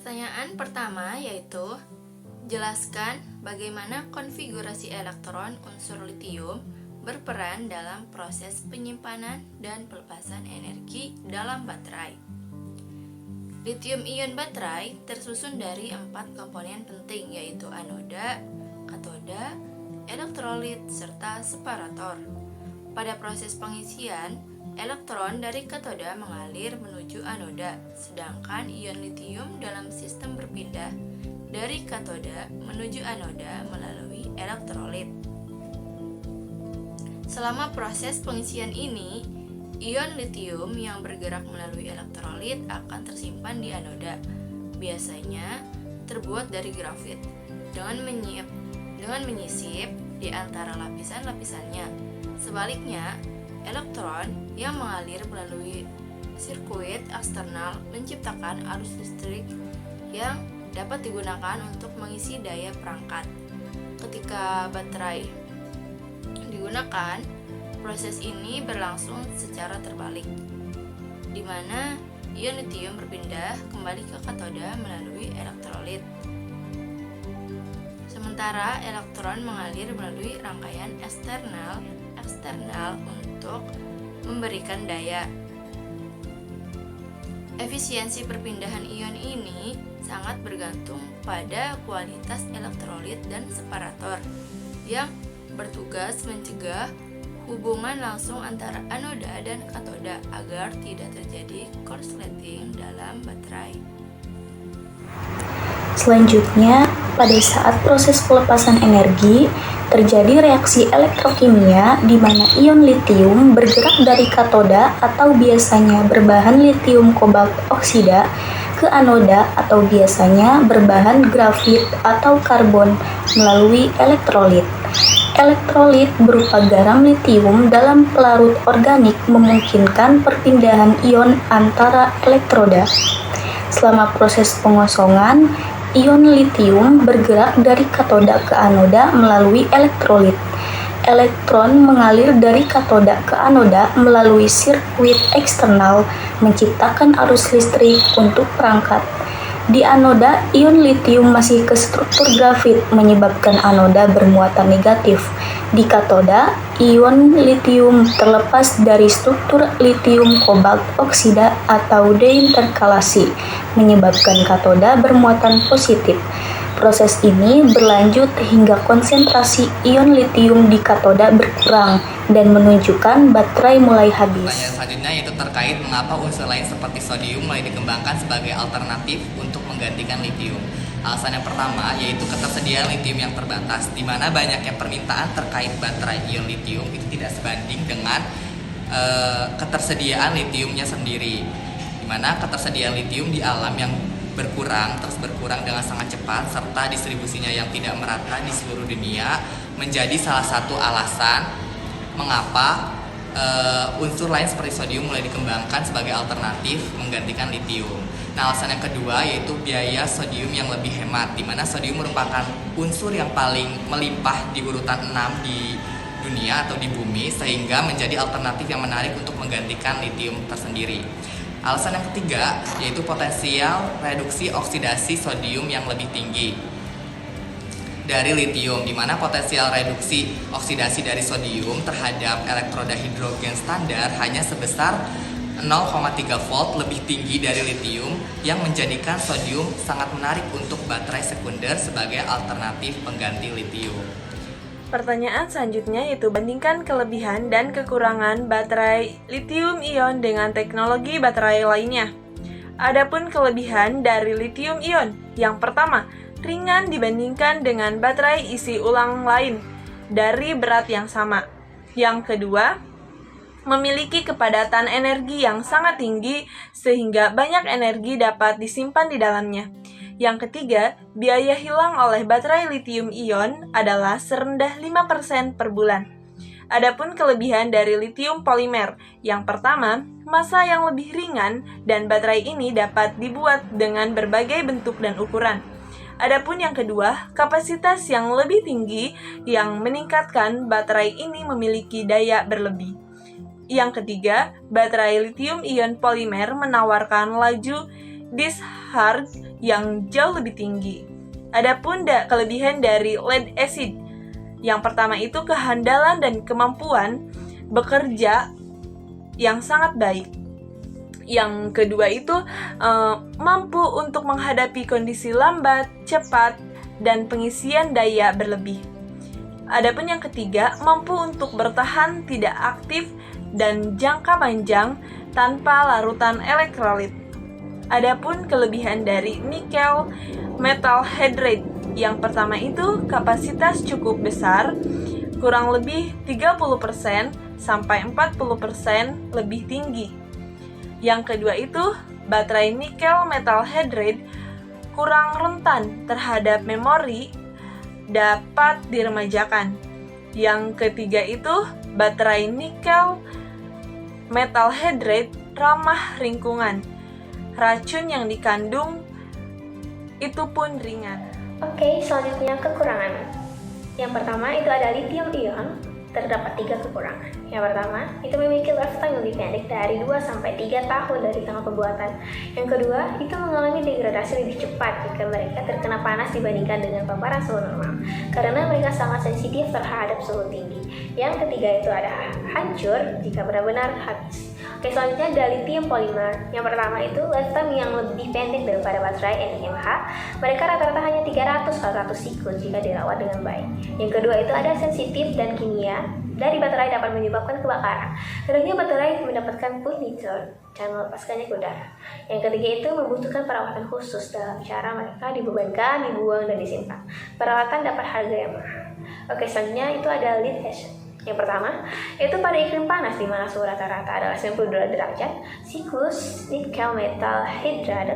Pertanyaan pertama yaitu, jelaskan bagaimana konfigurasi elektron unsur litium berperan dalam proses penyimpanan dan pelepasan energi dalam baterai. Litium-ion baterai tersusun dari 4 komponen penting, yaitu anoda, katoda, elektrolit, serta separator. Pada proses pengisian, elektron dari katoda mengalir menuju anoda, sedangkan ion litium dalam sistem berpindah dari katoda menuju anoda melalui elektrolit. Selama proses pengisian ini, ion litium yang bergerak melalui elektrolit akan tersimpan di anoda, biasanya terbuat dari grafit, dengan menyisip di antara lapisan-lapisannya. Sebaliknya, elektron yang mengalir melalui sirkuit eksternal menciptakan arus listrik yang dapat digunakan untuk mengisi daya perangkat. Ketika baterai digunakan, proses ini berlangsung secara terbalik, di mana ion litium berpindah kembali ke katoda melalui elektrolit. Sementara elektron mengalir melalui rangkaian eksternal untuk memberikan daya. Efisiensi perpindahan ion ini sangat bergantung pada kualitas elektrolit dan separator yang bertugas mencegah hubungan langsung antara anoda dan katoda agar tidak terjadi korsleting dalam baterai. Selanjutnya, pada saat proses pelepasan energi, terjadi reaksi elektrokimia di mana ion litium bergerak dari katoda atau biasanya berbahan litium kobalt oksida ke anoda atau biasanya berbahan grafit atau karbon melalui elektrolit. Elektrolit berupa garam litium dalam pelarut organik memungkinkan perpindahan ion antara elektroda. Selama proses pengosongan, ion litium bergerak dari katoda ke anoda melalui elektrolit. Elektron mengalir dari katoda ke anoda melalui sirkuit eksternal, menciptakan arus listrik untuk perangkat. Di anoda, ion litium masih ke struktur grafit, menyebabkan anoda bermuatan negatif. Di katoda, ion litium terlepas dari struktur litium kobalt oksida atau deinterkalasi, menyebabkan katoda bermuatan positif. Proses ini berlanjut hingga konsentrasi ion litium di katoda berkurang dan menunjukkan baterai mulai habis. Pertanyaan selanjutnya yaitu terkait mengapa unsur lain seperti sodium mulai dikembangkan sebagai alternatif untuk menggantikan litium. Alasan yang pertama yaitu ketersediaan litium yang terbatas, di mana banyaknya permintaan terkait baterai ion litium itu tidak sebanding dengan ketersediaan litiumnya sendiri, di mana ketersediaan litium di alam yang terus berkurang dengan sangat cepat, serta distribusinya yang tidak merata di seluruh dunia menjadi salah satu alasan mengapa unsur lain seperti sodium mulai dikembangkan sebagai alternatif menggantikan litium. Nah, alasan yang kedua yaitu biaya sodium yang lebih hemat, di mana sodium merupakan unsur yang paling melimpah di urutan 6 di dunia atau di bumi, sehingga menjadi alternatif yang menarik untuk menggantikan litium tersendiri. Alasan yang ketiga yaitu potensial reduksi oksidasi sodium yang lebih tinggi dari litium, di mana potensial reduksi oksidasi dari sodium terhadap elektroda hidrogen standar hanya sebesar 0,3 volt lebih tinggi dari litium, yang menjadikan sodium sangat menarik untuk baterai sekunder sebagai alternatif pengganti litium. Pertanyaan selanjutnya yaitu bandingkan kelebihan dan kekurangan baterai litium-ion dengan teknologi baterai lainnya. Adapun kelebihan dari litium-ion, yang pertama, ringan dibandingkan dengan baterai isi ulang lain dari berat yang sama. Yang kedua, memiliki kepadatan energi yang sangat tinggi sehingga banyak energi dapat disimpan di dalamnya. Yang ketiga, biaya hilang oleh baterai litium-ion adalah serendah 5% per bulan. Adapun kelebihan dari litium polimer, yang pertama, massa yang lebih ringan dan baterai ini dapat dibuat dengan berbagai bentuk dan ukuran. Adapun yang kedua, kapasitas yang lebih tinggi yang meningkatkan baterai ini memiliki daya berlebih. Yang ketiga, baterai litium-ion polimer menawarkan laju discharge yang jauh lebih tinggi. Adapun kelebihan dari lead acid, yang pertama itu kehandalan dan kemampuan bekerja yang sangat baik. Yang kedua itu mampu untuk menghadapi kondisi lambat, cepat, dan pengisian daya berlebih. Adapun yang ketiga, mampu untuk bertahan tidak aktif dan jangka panjang tanpa larutan elektrolit. Adapun kelebihan dari nikel metal hydride, yang pertama itu kapasitas cukup besar, kurang lebih 30% sampai 40% lebih tinggi. Yang kedua itu baterai nikel metal hydride kurang rentan terhadap memori, dapat diremajakan. Yang ketiga itu baterai nikel metal hydride ramah lingkungan. Racun yang dikandung itu pun ringan. Oke, selanjutnya kekurangan. Yang pertama itu ada lithium ion. Terdapat 3 kekurangan. Yang pertama, itu memiliki lifetime lebih pendek dari 2-3 tahun dari tanggal pembuatan. Yang kedua, itu mengalami degradasi lebih cepat jika mereka terkena panas dibandingkan dengan paparan suhu normal, karena mereka sangat sensitif terhadap suhu tinggi. Yang ketiga itu ada hancur jika benar-benar habis. Oke, selanjutnya ada lithium polymer. Yang pertama itu lifetime yang lebih pendek daripada baterai NiMH. Mereka rata-rata hanya 300-400 siklus jika dirawat dengan baik. Yang kedua itu ada sensitif dan kimia. Dari baterai dapat menyebabkan kebakaran. Kadangnya baterai mendapatkan pull-nitrogen dan melepaskannya ke udara. Yang ketiga itu membutuhkan perawatan khusus dalam cara mereka dibebankan, dibuang, dan disimpan. Perawatan dapat harga yang mahal. Oke, selanjutnya itu ada lead acid. Yang pertama, itu pada iklim panas di mana suhu rata-rata adalah 92 derajat, siklus nikel metal hydride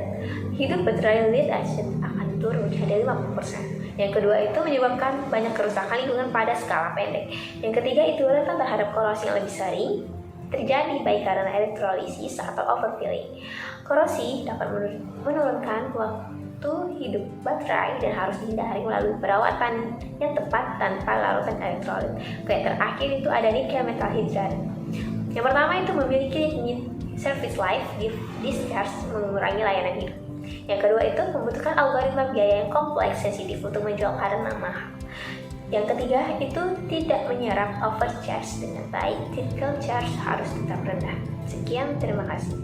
hidup baterai lead acid akan turun menjadi 50%. Yang kedua itu menyebabkan banyak kerusakan lingkungan pada skala pendek. Yang ketiga itu rentan terhadap korosi yang lebih sering terjadi baik karena elektrolisis atau overfilling. Korosi dapat menurunkan waktu hidup baterai dan harus dihindari melalui perawatan yang tepat tanpa larutan elektrolit. Oke, terakhir itu ada nikel metal hydride. Yang pertama itu memiliki service life discharge, mengurangi layanan hidup. Yang kedua itu membutuhkan algoritma biaya yang kompleks, sensitif untuk menjual karena mahal. Yang ketiga itu tidak menyerap overcharge dengan baik, typical charge harus tetap rendah. Sekian, terima kasih.